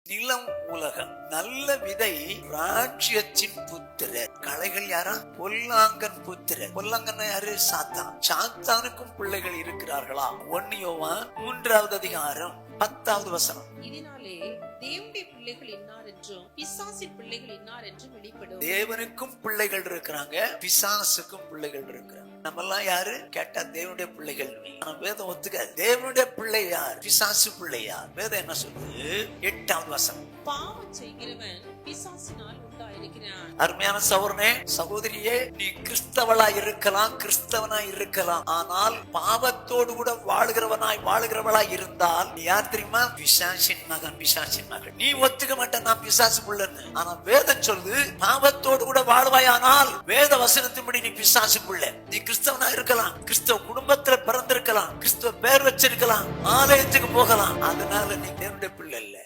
நிலம் உலகம். நல்ல விதை ராஜ்யத்தின் புத்திரர். களைகள் யாரா? பொல்லாங்கன் புத்திரர். பொல்லாங்கன் யாரு? சாத்தான். சாத்தானுக்கும் பிள்ளைகள் இருக்கிறார்களா? 1 யோவான் 3வது அதிகாரம் 10வது வசனம். இதனாலே தேவனுடைய பிள்ளைகள் இன்னார் என்றும் பிசாசின் பிள்ளைகள் இன்னார் என்றும் வெளிப்படும். தேவனுக்கும் பிள்ளைகள் இருக்கிறாங்க, பிசாசுக்கும் பிள்ளைகள் இருக்கிறாங்க. நம்ம எல்லாம் யாரு கேட்டா தேவனுடைய பிள்ளைகள். ஆனா வேதம் ஒத்துக்காது. தேவனுடைய பிள்ளை யார், பிசாசு பிள்ளை யார்? வேதம் என்ன சொல்லுது? 8வது வசனம். பாவம் செய்கிறவன் பிசாசினால் உண்டாயிருக்கிறான். அருமையான சகோதரனே, சகோதரியே, நீ கிறிஸ்தவளாய் இருக்கலாம், கிறிஸ்தவனாய் இருக்கலாம். ஆனால் பாவத்தோடு கூட வாழுகிறவளாய் இருந்தால் நீ யார் தெரியுமா? பிசாசின் மகன், பிசாசின் மகன். நீ ஒத்துக்க மாட்டேன் நான் பிசாசு பிள்ளைன்னு. ஆனா வேதம் சொல்லுது பாவத்தோடு கூட வாழ்வாயானால் வேத வசனத்தின்படி நீ பிசாசு பிள்ளை. நீ கிறிஸ்தவனா இருக்கலாம், கிறிஸ்தவ குடும்பத்துல பிறந்திருக்கலாம், கிறிஸ்தவ பேர் வச்சிருக்கலாம், ஆலயத்துக்கு போகலாம். அதனால நீ தேவனுடைய பிள்ளை இல்ல.